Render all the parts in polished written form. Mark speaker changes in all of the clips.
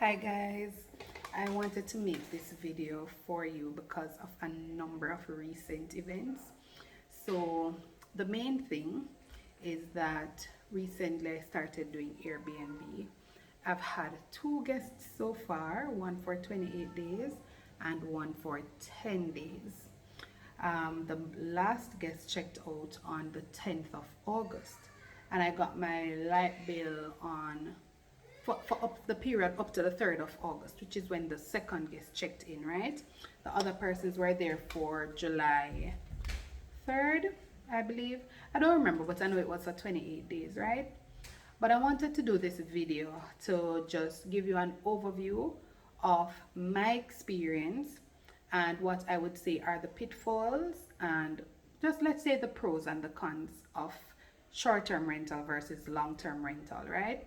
Speaker 1: Hi guys, I wanted to make this video for you because of a number of recent events. So the main thing is that recently I started doing Airbnb. I've had two guests so far, one for 28 days and one for 10 days. The last guest checked out on the 10th of August and I got my light bill on for up the period up to the 3rd of August, which is when the second guest checked in, right? The other persons were there for July 3rd, I believe. I don't remember, but I know it was for 28 days, right? But I wanted to do this video to just give you an overview of my experience and what I would say are the pitfalls and just let's say the pros and the cons of short-term rental versus long-term rental, right?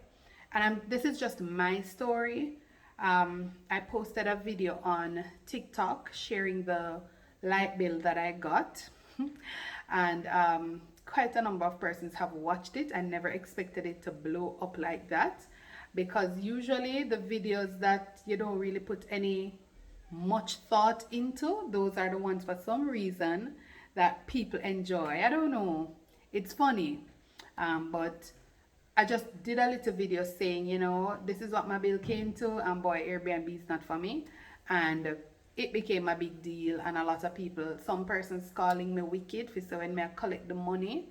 Speaker 1: And this is just my story. I posted a video on TikTok sharing the light bill that I got and quite a number of persons have watched it. I never expected it to blow up like that, because usually the videos that you don't really put any much thought into, those are the ones for some reason that people enjoy. I don't know, it's funny, but I just did a little video saying, this is what my bill came to, and boy, Airbnb is not for me. And it became a big deal, and a lot of people, some persons calling me wicked for so when me I collect the money.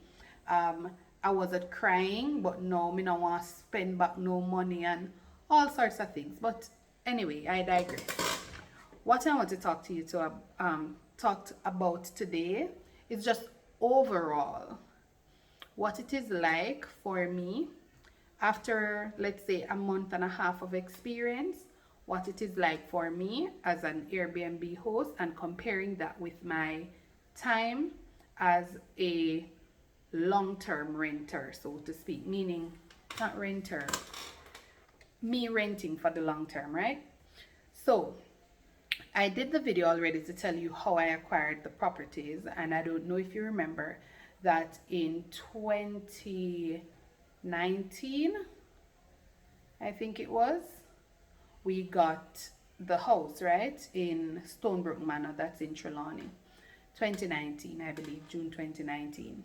Speaker 1: I wasn't crying, but no, me not want to spend back no money and all sorts of things. But anyway, I digress. What I want to talk about today is just overall what it is like for me after, let's say, a month and a half of experience, what it is like for me as an Airbnb host, and comparing that with my time as a long-term renter, so to speak, meaning not renter, me renting for the long term, right? So I did the video already to tell you how I acquired the properties, and I don't know if you remember that in 2019, I think it was, we got the house, right, in Stonebrook Manor, that's in Trelawney. 2019, I believe, June 2019.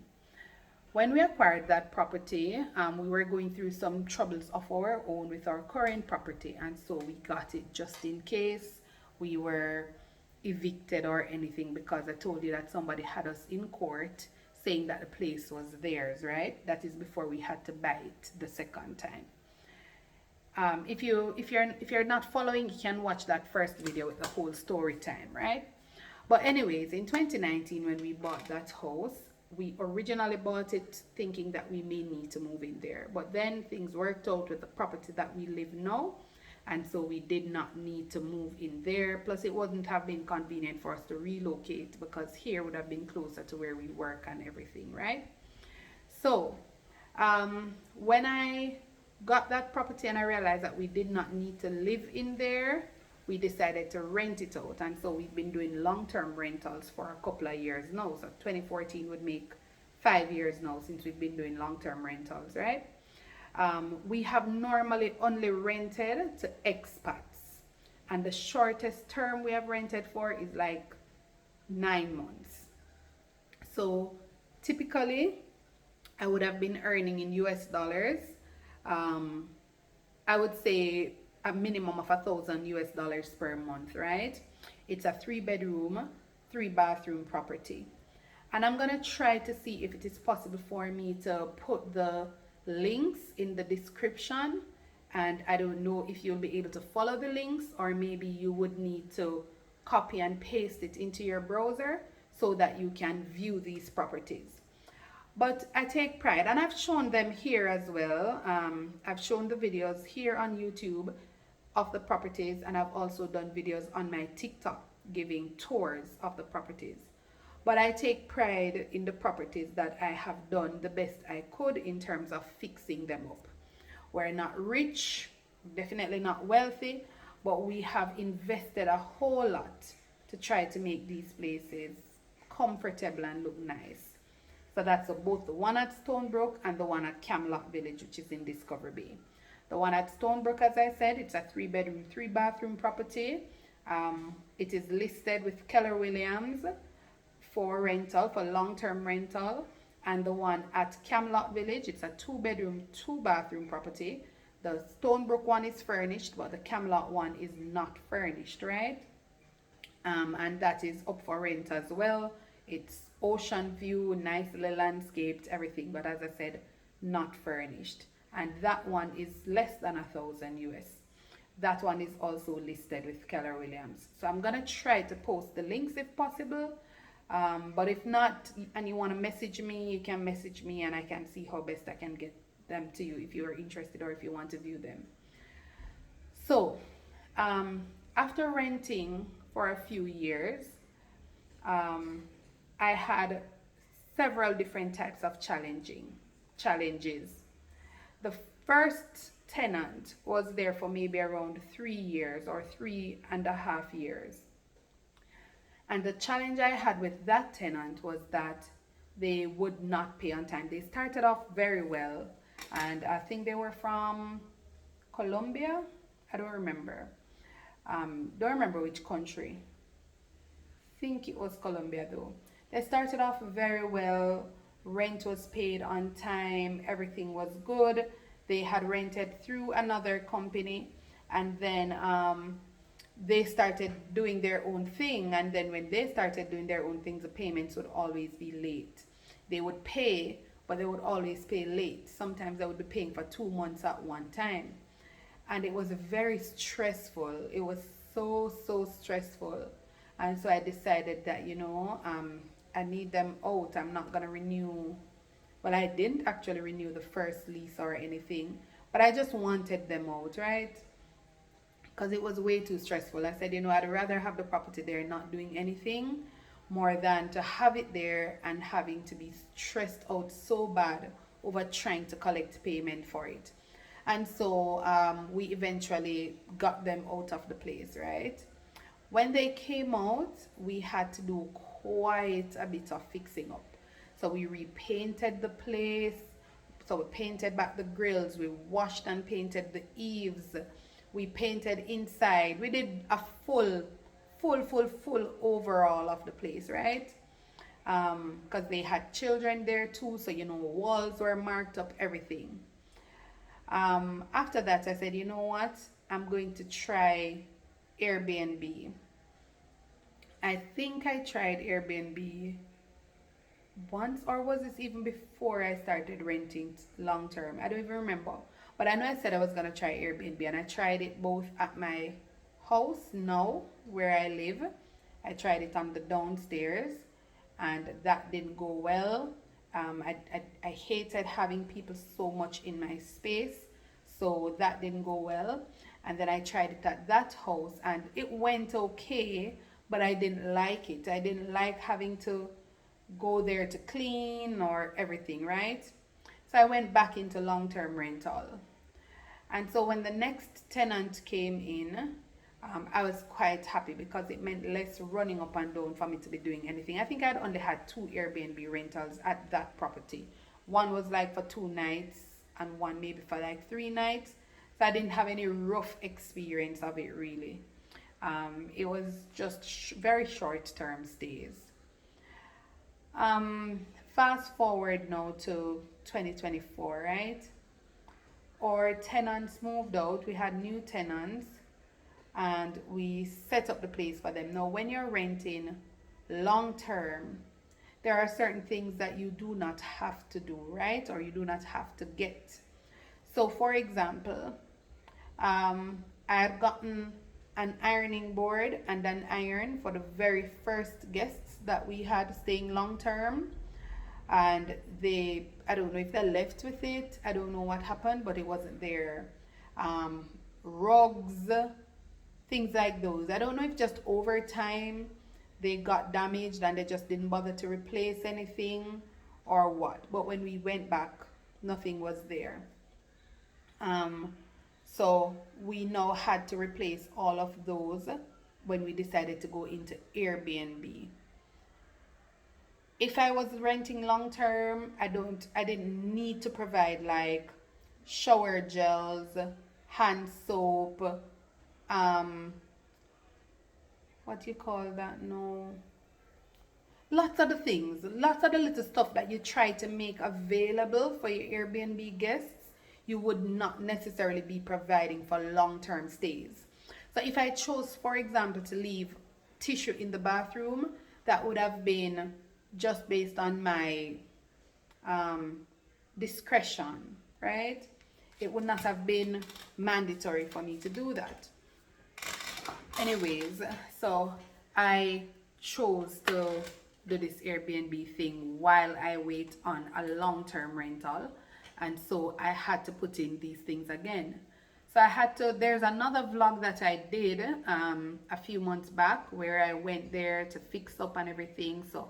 Speaker 1: When we acquired that property, we were going through some troubles of our own with our current property, and so we got it just in case we were evicted or anything, because I told you that somebody had us in court saying that the place was theirs, right? That is before we had to buy it the second time. If you're not following, you can watch that first video with the whole story time, right? But anyways, in 2019, when we bought that house, we originally bought it thinking that we may need to move in there, but then things worked out with the property that we live now, and so we did not need to move in there. Plus it wouldn't have been convenient for us to relocate, because here would have been closer to where we work and everything, right? So when I got that property and I realized that we did not need to live in there, we decided to rent it out, and so we've been doing long-term rentals for a couple of years now. So 2014 would make 5 years now since we've been doing long-term rentals, right? We have normally only rented to expats, and the shortest term we have rented for is like 9 months. So typically I would have been earning in US dollars, I would say a minimum of $1,000 per month, right? It's a 3-bedroom, 3-bathroom property. And I'm gonna try to see if it is possible for me to put the links in the description, and I don't know if you'll be able to follow the links, or maybe you would need to copy and paste it into your browser so that you can view these properties. But I take pride, and I've shown them here as well. I've shown the videos here on YouTube of the properties, and I've also done videos on my TikTok giving tours of the properties. But I take pride in the properties that I have done the best I could in terms of fixing them up. We're not rich, definitely not wealthy, but we have invested a whole lot to try to make these places comfortable and look nice. So that's both the one at Stonebrook and the one at Camelot Village, which is in Discovery Bay. The one at Stonebrook, as I said, it's a 3 bedroom, 3 bathroom property. It is listed with Keller Williams for rental, for long-term rental. And the one at Camelot Village, it's a 2 bedroom, 2 bathroom property. The Stonebrook one is furnished, but the Camelot one is not furnished, right? And that is up for rent as well. It's ocean view, nicely landscaped, everything, but as I said, not furnished. And that one is less than 1,000 US. That one is also listed with Keller Williams. So I'm gonna try to post the links if possible. But if not, and you want to message me, you can message me and I can see how best I can get them to you if you are interested or if you want to view them. So, after renting for a few years, I had several different types of challenges. The first tenant was there for maybe around 3 years or 3.5 years. And the challenge I had with that tenant was that they would not pay on time. They started off very well, and I think they were from Colombia. I don't remember. Don't remember which country. Think it was Colombia though. They started off very well. Rent was paid on time. Everything was good. They had rented through another company, and then they started doing their own thing. And then when they started doing their own things, the payments would always be late. They would pay, but they would always pay late. Sometimes they would be paying for 2 months at one time. And it was very stressful. It was so stressful. And so I decided that, I need them out. I'm not going to renew. Well, I didn't actually renew the first lease or anything, but I just wanted them out, right? Because it was way too stressful. I said, I'd rather have the property there not doing anything more than to have it there and having to be stressed out so bad over trying to collect payment for it. And so we eventually got them out of the place, right? When they came out, we had to do quite a bit of fixing up. So we repainted the place. So we painted back the grills. We washed and painted the eaves. We painted inside. We did a full overhaul of the place, right? Because they had children there too. So, walls were marked up, everything. After that, I said, you know what? I'm going to try Airbnb. I think I tried Airbnb once, or was this even before I started renting long term? I don't even remember. But I know I said I was going to try Airbnb, and I tried it both at my house now, where I live. I tried it on the downstairs, and that didn't go well. I hated having people so much in my space, so that didn't go well. And then I tried it at that house, and it went okay, but I didn't like it. I didn't like having to go there to clean or everything, right? So I went back into long-term rental. And so when the next tenant came in, I was quite happy because it meant less running up and down for me to be doing anything. I think I'd only had 2 Airbnb rentals at that property. One was like for 2 nights and one maybe for like 3 nights. So I didn't have any rough experience of it really. It was just very short-term stays. Fast forward now to 2024, right? Our tenants moved out. We had new tenants, and we set up the place for them. Now, when you're renting long term, there are certain things that you do not have to do, right? Or you do not have to get. So, for example, I had gotten an ironing board and an iron for the very first guests that we had staying long term. And I don't know if they left with it. I don't know what happened, but it wasn't there. Rugs, things like those. I don't know if just over time they got damaged and they just didn't bother to replace anything or what. But when we went back, nothing was there. So we now had to replace all of those when we decided to go into Airbnb. If I was renting long term, I didn't need to provide like shower gels, hand soap, um, what you call that? No, lots of the things, lots of the little stuff that you try to make available for your Airbnb guests, you would not necessarily be providing for long-term stays. So if I chose, for example, to leave tissue in the bathroom, that would have been just based on my um, discretion, right? It would not have been mandatory for me to do that. Anyways, so I chose to do this Airbnb thing while I wait on a long-term rental, and so I had to put in these things again. So I had to, there's another vlog that I did a few months back where I went there to fix up and everything. So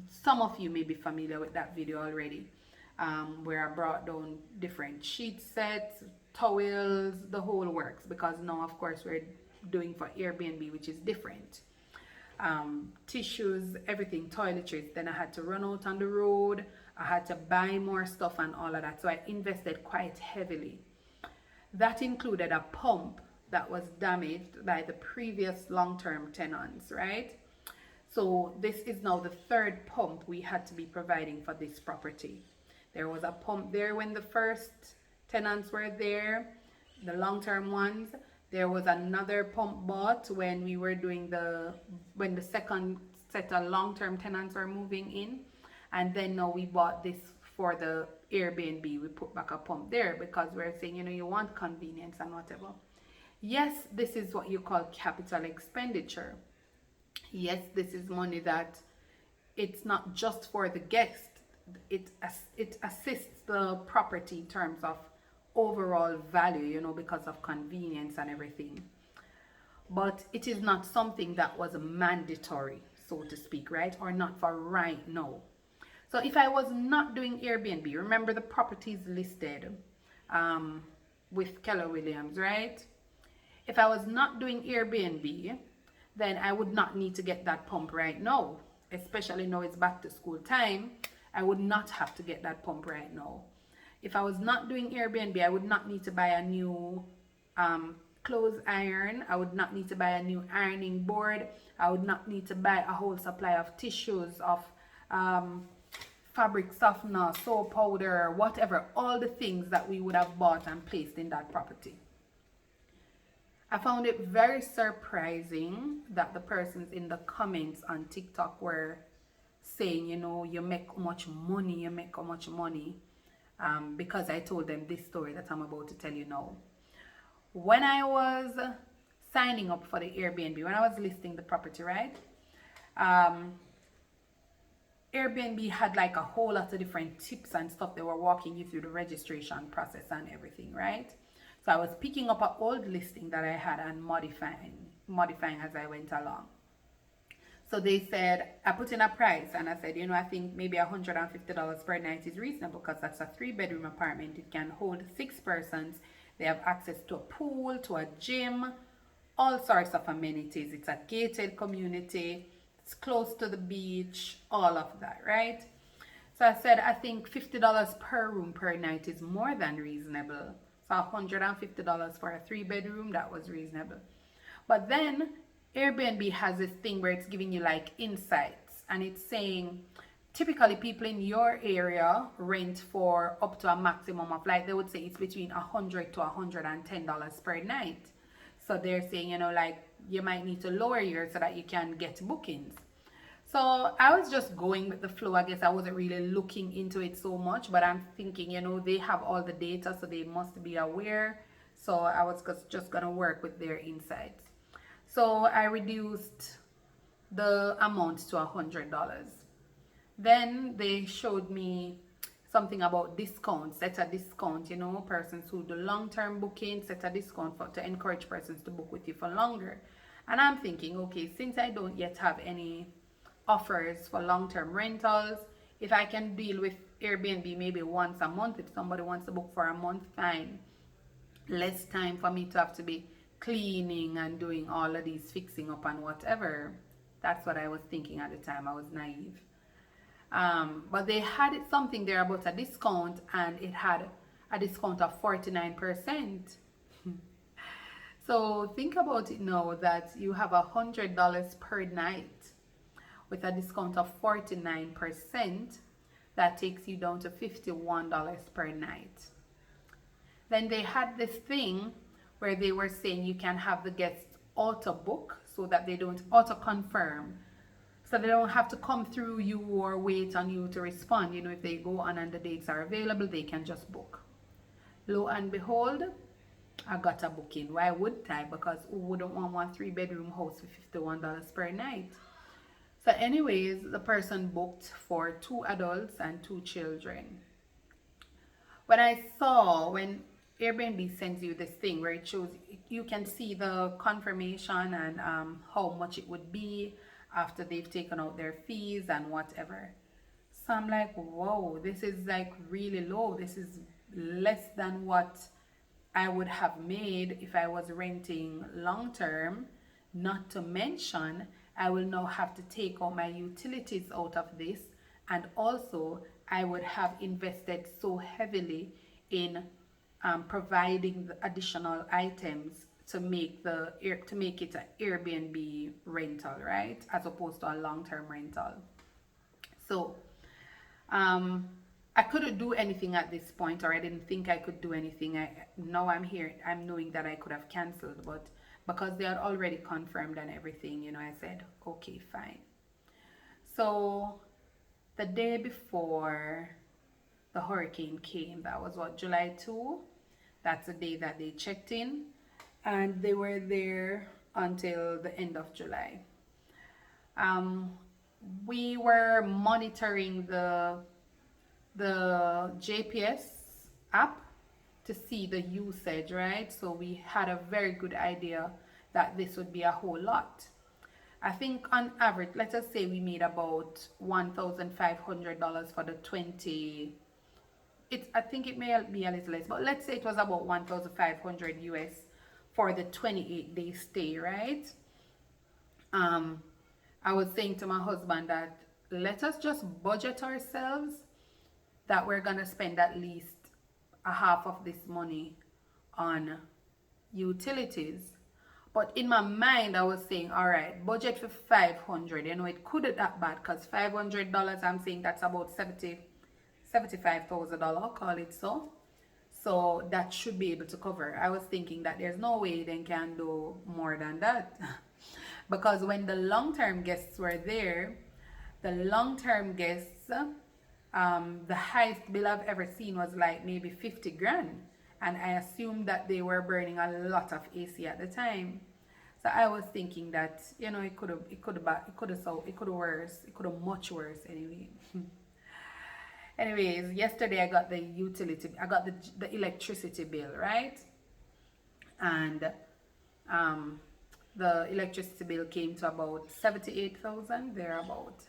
Speaker 1: some of you may be familiar with that video already, where I brought down different sheet sets, towels, the whole works, because now of course we're doing for Airbnb, which is different. Tissues, everything, toiletries. Then I had to run out on the road. I had to buy more stuff and all of that. So I invested quite heavily. That included a pump that was damaged by the previous long-term tenants, right? So this is now the third pump we had to be providing for this property. There was a pump there when the first tenants were there, the long-term ones. There was another pump bought when we were doing when the second set of long-term tenants were moving in. And then now we bought this for the Airbnb. We put back a pump there because we're saying, you know, you want convenience and whatever. Yes, this is what you call capital expenditure. Yes, this is money that it's not just for the guest. It assists the property in terms of overall value, you know, because of convenience and everything. But it is not something that was mandatory, so to speak, right? Or not for right now. So if I was not doing Airbnb, remember the properties listed with Keller Williams, right? If I was not doing Airbnb, then I would not need to get that pump right now. Especially now it's back to school time, I would not have to get that pump right now. If I was not doing Airbnb, I would not need to buy a new clothes iron. I would not need to buy a new ironing board. I would not need to buy a whole supply of tissues, of fabric softener, soap powder, whatever, all the things that we would have bought and placed in that property. I found it very surprising that the persons in the comments on TikTok were saying, you know, you make how much money, because I told them this story that I'm about to tell you now. When I was signing up for the Airbnb, when I was listing the property, right? Airbnb had like a whole lot of different tips and stuff. They were walking you through the registration process and everything, right? So I was picking up an old listing that I had and modifying as I went along. So they said, I put in a price and I said, you know, I think maybe $150 per night is reasonable because that's a 3-bedroom apartment. It can hold 6 persons. They have access to a pool, to a gym, all sorts of amenities. It's a gated community. It's close to the beach, all of that, right? So I said, I think $50 per room per night is more than reasonable. So $150 for a 3-bedroom, that was reasonable. But then Airbnb has this thing where it's giving you like insights, and it's saying typically people in your area rent for up to a maximum of, like, they would say it's between $100 to $110 per night. So they're saying, you know, like, you might need to lower yours so that you can get bookings. So I was just going with the flow. I guess I wasn't really looking into it so much, but I'm thinking, you know, they have all the data, so they must be aware. So I was just gonna work with their insights. So I reduced the amount to $100. Then they showed me something about discounts, set a discount, you know, persons who do long-term booking, set a discount to encourage persons to book with you for longer. And I'm thinking, okay, since I don't yet have any offers for long-term rentals, if I can deal with Airbnb maybe once a month, if somebody wants to book for a month, fine. Less time for me to have to be cleaning and doing all of these fixing up and whatever. That's what I was thinking at the time. I was naive. But they had something there about a discount, and it had a discount of 49%. So think about it now that you have $100 per night with a discount of 49%. That takes you down to $51 per night. Then they had this thing where they were saying you can have the guests auto book so that they don't auto confirm. So they don't have to come through you or wait on you to respond. You know, if they go on and the dates are available, they can just book. Lo and behold, I got a booking. Why wouldn't I? Because who wouldn't want one 3-bedroom house for $51 per night? So anyways, the person booked for 2 adults and 2 children. When Airbnb sends you this thing where it shows, you can see the confirmation and how much it would be after they've taken out their fees and whatever. So I'm like, whoa, this is like really low. This is less than what I would have made if I was renting long term. Not to mention, I will now have to take out my utilities out of this, and also I would have invested so heavily in providing the additional items to make it an Airbnb rental, right, as opposed to a long-term rental. So I couldn't do anything at this point, or I didn't think I could do anything. Now I'm here, I'm knowing that I could have canceled, but because they had already confirmed and everything, you know, I said, okay, fine. So the day before the hurricane came, that was what, July 2? That's the day that they checked in, and they were there until the end of July. We were monitoring the GPS app to see the usage, right? So we had a very good idea that this would be a whole lot. I think on average, let us say we made about $1,500 for the 20. I think it may be a little less, but let's say it was about 1,500 US for the 28-day stay, right? I was saying to my husband that let us just budget ourselves that we're gonna spend at least a half of this money on utilities. But in my mind, I was saying, all right, budget for 500. You know, it couldn't that bad, because $500, I'm saying that's about $75,000, I'll call it so. So that should be able to cover. I was thinking that there's no way they can do more than that. Because when the long-term guests were there, the long-term guests, the highest bill I've ever seen was like maybe 50 grand. And I assumed that they were burning a lot of AC at the time. So I was thinking that, you know, it could have much worse anyway. Anyways, yesterday I got the electricity bill, right? And the electricity bill came to about 78,000 thereabout.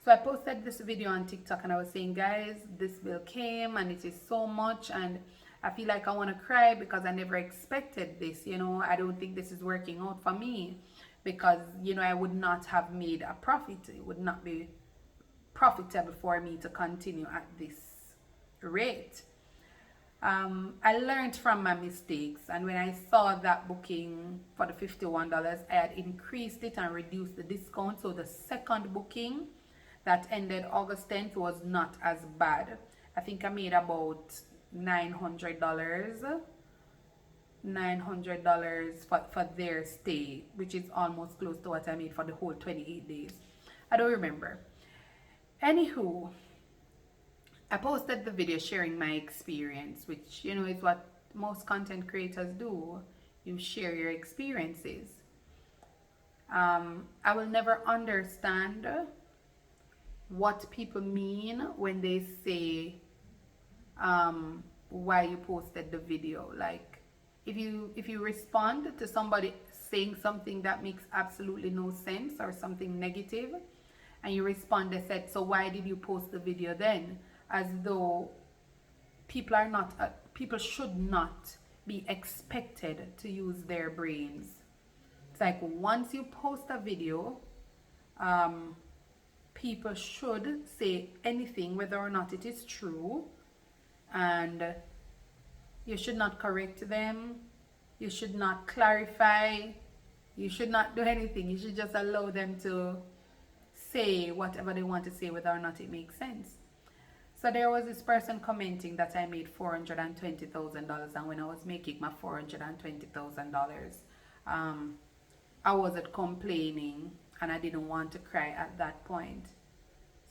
Speaker 1: So I posted this video on TikTok and I was saying, guys, this bill came and it is so much, and I feel like I want to cry because I never expected this. You know, I don't think this is working out for me, because, you know, I would not have made a profit. It would not be profitable for me to continue at this rate. I learned from my mistakes, and when I saw that booking for the $51, I had increased it and reduced the discount. So the second booking that ended August 10th was not as bad. I think I made about $900 for their stay, which is almost close to what I made for the whole 28 days. I don't remember. Anywho, I posted the video sharing my experience, which, you know, is what most content creators do. You share your experiences. I will never understand what people mean when they say why you posted the video. Like, if you respond to somebody saying something that makes absolutely no sense or something negative, and you respond, they said, so why did you post the video then? As though people should not be expected to use their brains. It's like, once you post a video, people should say anything, whether or not it is true, and You should not correct them. You should not clarify. You should not do anything. You should just allow them to say whatever they want to say, whether or not it makes sense. So there was this person commenting that I made $420,000, and when I was making my $420,000, I wasn't complaining and I didn't want to cry at that point.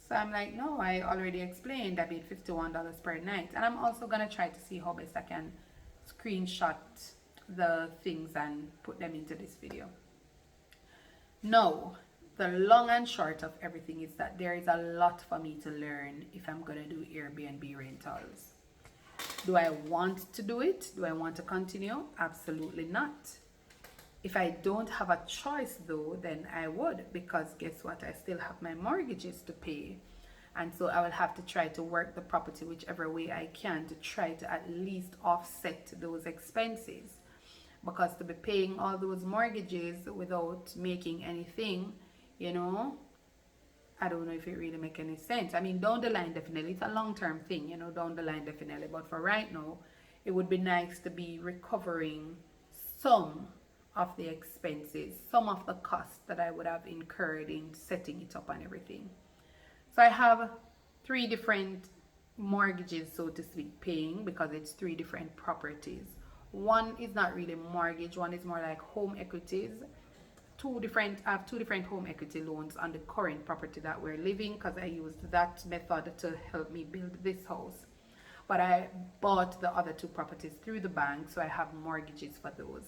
Speaker 1: So I'm like, no, I already explained I made $51 per night. And I'm also going to try to see how best I can screenshot the things and put them into this video. No, the long and short of everything is that there is a lot for me to learn if I'm going to do Airbnb rentals. Do I want to do it? Do I want to continue? Absolutely not. If I don't have a choice though, then I would, because guess what? I still have my mortgages to pay. And so I will have to try to work the property whichever way I can to try to at least offset those expenses. Because to be paying all those mortgages without making anything, you know, I don't know if it really makes any sense. I mean, down the line, definitely. It's a long-term thing, you know, down the line, definitely. But for right now, it would be nice to be recovering some of the expenses, some of the costs that I would have incurred in setting it up and everything. So I have 3 different mortgages, so to speak, paying, because it's 3 different properties. One is not really mortgage, one is more like home equities. I have 2 different home equity loans on the current property that we're living, because I used that method to help me build this house. But I bought the other 2 properties through the bank, so I have mortgages for those.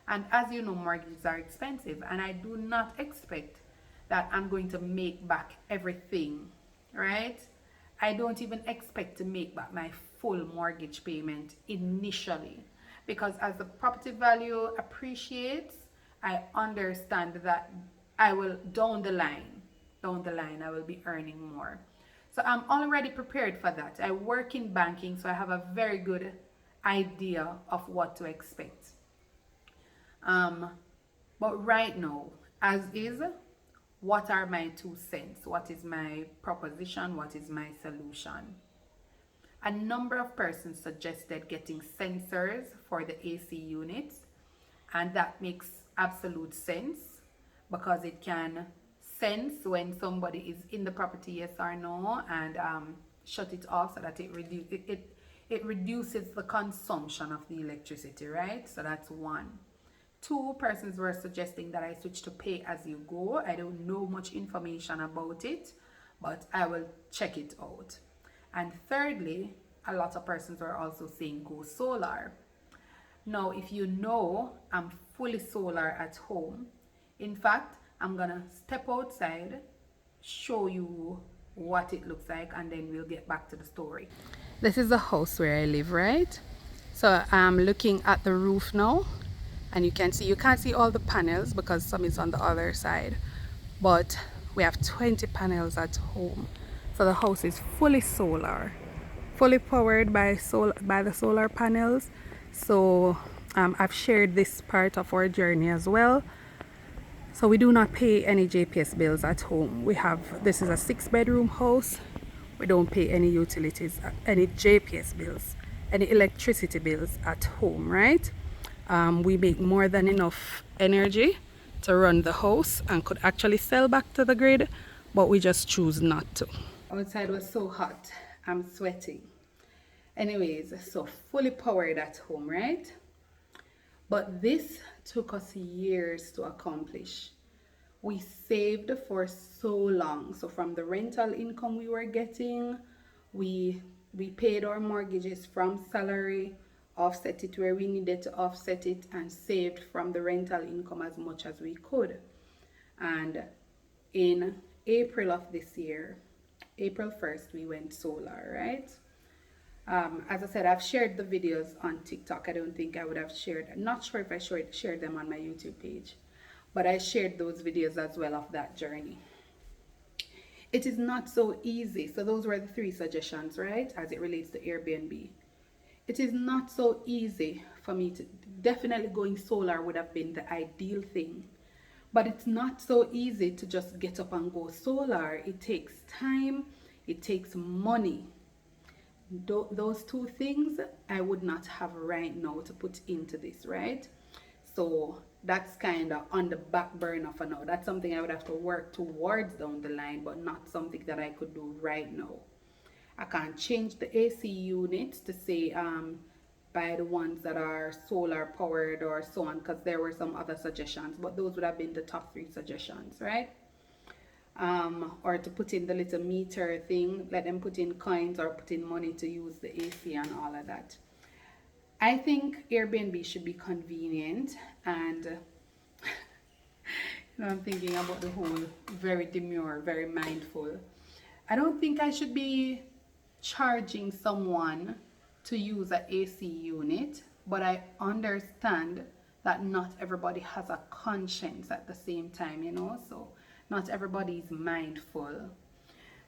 Speaker 1: And as you know, mortgages are expensive, and I do not expect that I'm going to make back everything, right? I don't even expect to make back my full mortgage payment initially, because as the property value appreciates, I understand that I will, down the line, I will be earning more. So I'm already prepared for that. I work in banking, so I have a very good idea of what to expect. But right now, as is, what are my 2 cents? What is my proposition? What is my solution? A number of persons suggested getting sensors for the AC units, and that makes absolute sense, because it can sense when somebody is in the property, yes or no, and shut it off so that it reduces the consumption of the electricity, right? So that's 1. 2 persons were suggesting that I switch to pay as you go. I don't know much information about it, but I will check it out. And thirdly, a lot of persons were also saying go solar. Now, if you know, I'm fully solar at home. In fact, I'm gonna step outside, show you what it looks like, and then we'll get back to the story. This is the house where I live, right? So I'm looking at the roof now, and you can't see all the panels because some is on the other side, but we have 20 panels at home. So the house is fully solar, fully powered by the solar panels. So I've shared this part of our journey as well. So we do not pay any JPS bills at home. This is a 6-bedroom house. We don't pay any utilities, any JPS bills, any electricity bills at home, right? We make more than enough energy to run the house and could actually sell back to the grid, but we just choose not to. Outside was so hot, I'm sweating. Anyways, so fully powered at home, right? But this took us years to accomplish. We saved for so long. So from the rental income we were getting, we paid our mortgages from salary, offset it where we needed to offset it, and saved from the rental income as much as we could. And in April of this year, April 1st, we went solar, right? As I said, I've shared the videos on TikTok. I don't think I would have shared, I'm not sure if I shared them on my YouTube page, but I shared those videos as well of that journey. It is not so easy. So those were the 3 suggestions, right? As it relates to Airbnb. It is not so easy for me to, definitely going solar would have been the ideal thing, but it's not so easy to just get up and go solar. It takes time, it takes money. those two things I would not have right now to put into this, right? So that's kind of on the back burner for now. That's something I would have to work towards down the line, but not something that I could do right now. I can't change the AC units to say buy the ones that are solar powered or so on, because there were some other suggestions, but those would have been the top three suggestions, right? Or to put in the little meter thing, let them put in coins or put in money to use the AC and all of that. I think Airbnb should be convenient, and I'm thinking about the whole very demure, very mindful. I don't think I should be charging someone to use an AC unit, but I understand that not everybody has a conscience at the same time, so not everybody is mindful.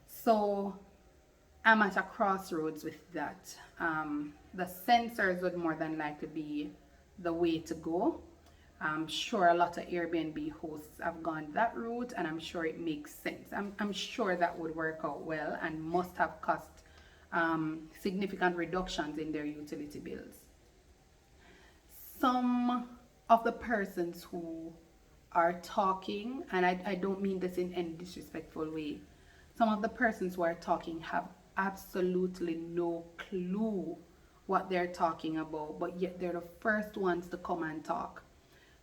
Speaker 1: So I'm at a crossroads with that. The sensors would more than likely be the way to go. I'm sure a lot of Airbnb hosts have gone that route, and I'm sure it makes sense. I'm sure that would work out well and must have cost significant reductions in their utility bills. Some of the persons who are talking, and I don't mean this in any disrespectful way, some of the persons who are talking have absolutely no clue what they're talking about, but yet they're the first ones to come and talk.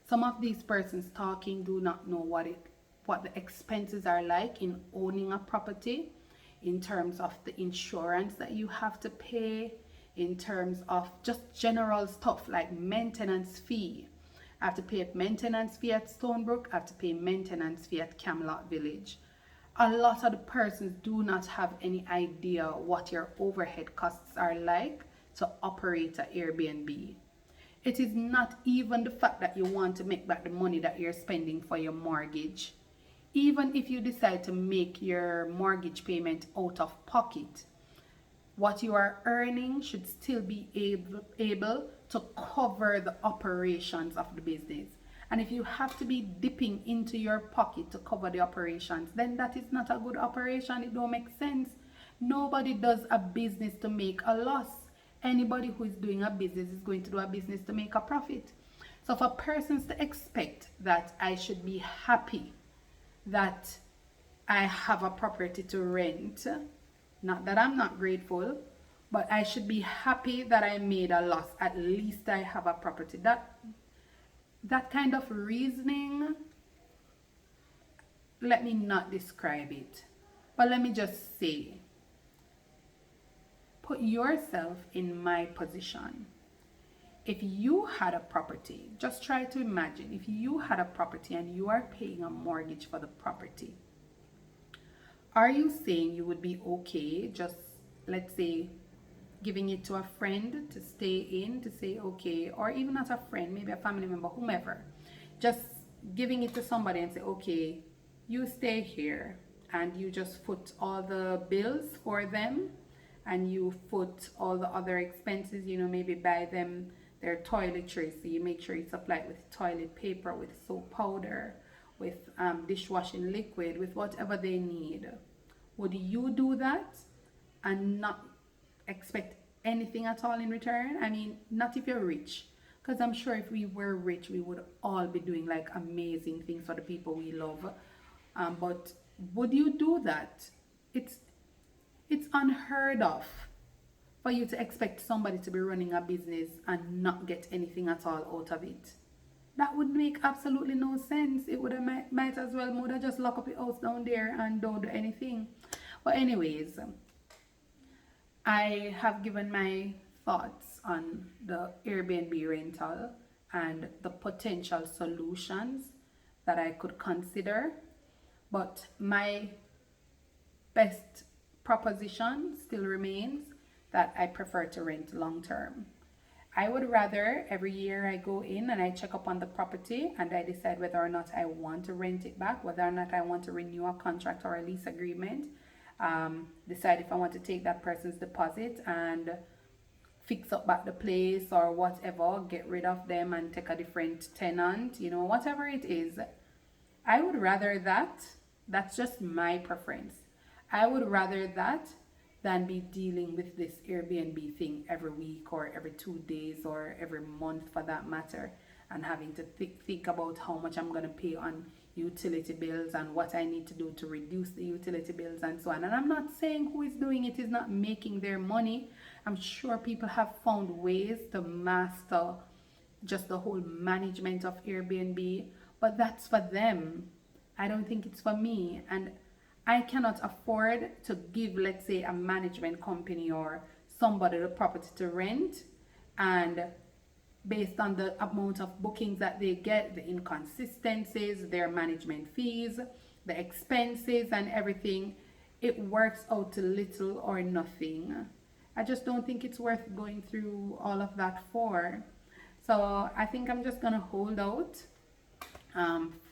Speaker 1: Some of these persons talking do not know what the expenses are like in owning a property, in terms of the insurance that you have to pay, in terms of just general stuff like maintenance fee. I have to pay a maintenance fee at Stonebrook, I have to pay maintenance fee at Camelot Village. A lot of the persons do not have any idea what your overhead costs are like to operate an Airbnb. It is not even the fact that you want to make back the money that you're spending for your mortgage. Even if you decide to make your mortgage payment out of pocket, what you are earning should still be able to cover the operations of the business. And if you have to be dipping into your pocket to cover the operations, then that is not a good operation. It don't make sense. Nobody does a business to make a loss. Anybody who is doing a business is going to do a business to make a profit. So for persons to expect that I should be happy that I have a property to rent, not that I'm not grateful, but I should be happy that I made a loss. At least I have a property. That kind of reasoning, let me not describe it, but let me just say, put yourself in my position. If you had a property, just try to imagine if you had a property and you are paying a mortgage for the property. Are you saying you would be okay just, let's say, giving it to a friend to stay in, to say okay, or even not a friend, maybe a family member, whomever, just giving it to somebody and say, okay, you stay here, and you just foot all the bills for them, and you foot all the other expenses, maybe buy them their toiletries, so you make sure you supply it with toilet paper, with soap powder, with dishwashing liquid, with whatever they need. Would you do that and not expect anything at all in return? I mean, not if you're rich, because I'm sure if we were rich, we would all be doing like amazing things for the people we love. But would you do that? It's unheard of for you to expect somebody to be running a business and not get anything at all out of it. That would make absolutely no sense. It would have might as well would have just lock up your house down there and don't do anything. But anyways, I have given my thoughts on the Airbnb rental and the potential solutions that I could consider. But my best proposition still remains that I prefer to rent long term. I would rather every year I go in and I check up on the property and I decide whether or not I want to rent it back, whether or not I want to renew a contract or a lease agreement, decide if I want to take that person's deposit and fix up back the place or whatever, get rid of them and take a different tenant, whatever it is. I would rather that. That's just my preference. I would rather that than be dealing with this Airbnb thing every week or every 2 days or every month for that matter, and having to think about how much I'm going to pay on utility bills and what I need to do to reduce the utility bills and so on. And I'm not saying who is doing it is not making their money. I'm sure people have found ways to master just the whole management of Airbnb, but that's for them. I don't think it's for me, and I cannot afford to give, let's say, a management company or somebody the property to rent, and based on the amount of bookings that they get, the inconsistencies, their management fees, the expenses and everything, it works out to little or nothing. I just don't think it's worth going through all of that for. So I think I'm just gonna hold out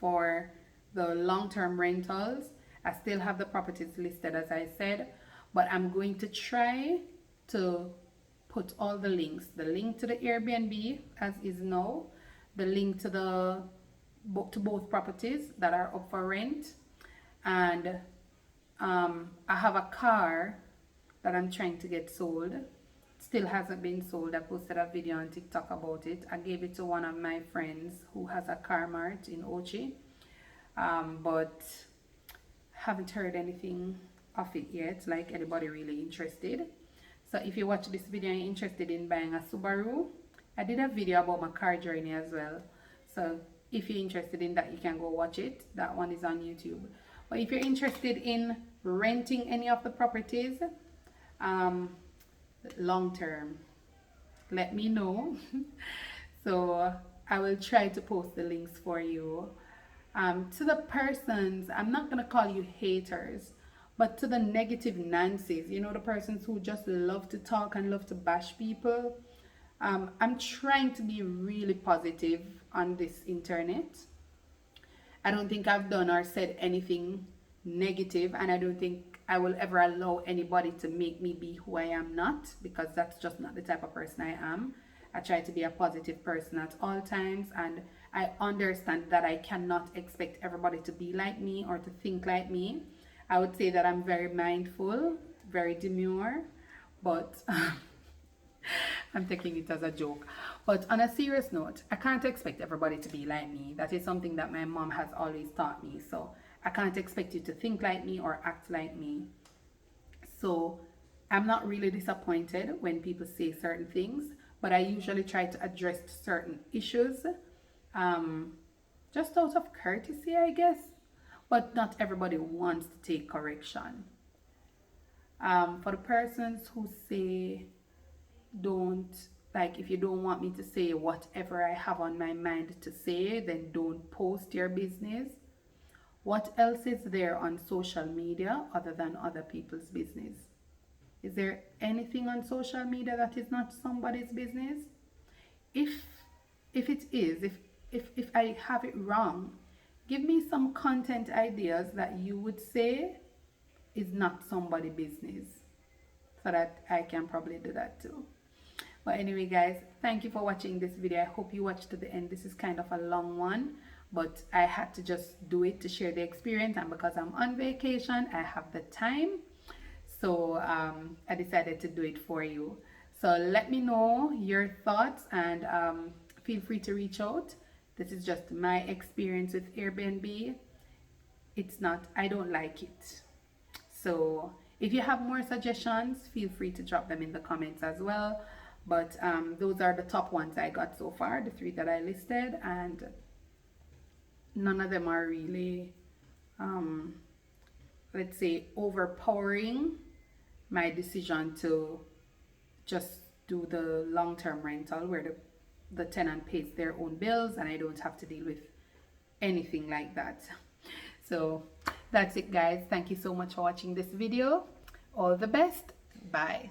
Speaker 1: for the long-term rentals. I still have the properties listed as I said, but I'm going to try to put all the links, the link to the Airbnb as is now, the link to the both properties that are up for rent, and I have a car that I'm trying to get sold. Still hasn't been sold. I posted a video on TikTok about it. I gave it to one of my friends who has a car mart in Ochi, but haven't heard anything of it yet, like anybody really interested. So if you watch this video and you're interested in buying a Subaru, I did a video about my car journey as well. So if you're interested in that, you can go watch it. That one is on YouTube. But if you're interested in renting any of the properties, long term, let me know. So I will try to post the links for you. To the persons, I'm not gonna call you haters, but to the negative Nancy's, you know, the persons who just love to talk and love to bash people, I'm trying to be really positive on this internet. I don't think I've done or said anything negative, and I don't think I will ever allow anybody to make me be who I am not, because that's just not the type of person I am. I try to be a positive person at all times, and I understand that I cannot expect everybody to be like me or to think like me. I would say that I'm very mindful, very demure, but I'm taking it as a joke. But on a serious note, I can't expect everybody to be like me. That is something that my mom has always taught me. So I can't expect you to think like me or act like me. So I'm not really disappointed when people say certain things, but I usually try to address certain issues just out of courtesy, I guess. But not everybody wants to take correction. For the persons who say, don't, like, if you don't want me to say whatever I have on my mind to say, then don't post your business. What else is there on social media other than other people's business? Is there anything on social media that is not somebody's business? If it is, if I have it wrong, give me some content ideas that you would say is not somebody's business, so that I can probably do that too. But anyway, guys, thank you for watching this video. I hope you watched to the end. This is kind of a long one, but I had to just do it to share the experience, and because I'm on vacation, I have the time. So I decided to do it for you. So let me know your thoughts, and feel free to reach out. This is just my experience with Airbnb. It's not, I don't like it. So if you have more suggestions, feel free to drop them in the comments as well. But those are the top ones I got so far, the 3 that I listed, and none of them are really, let's say, overpowering my decision to just do the long-term rental where the tenant pays their own bills and I don't have to deal with anything like that. So that's it, guys. Thank you so much for watching this video. All the best. Bye.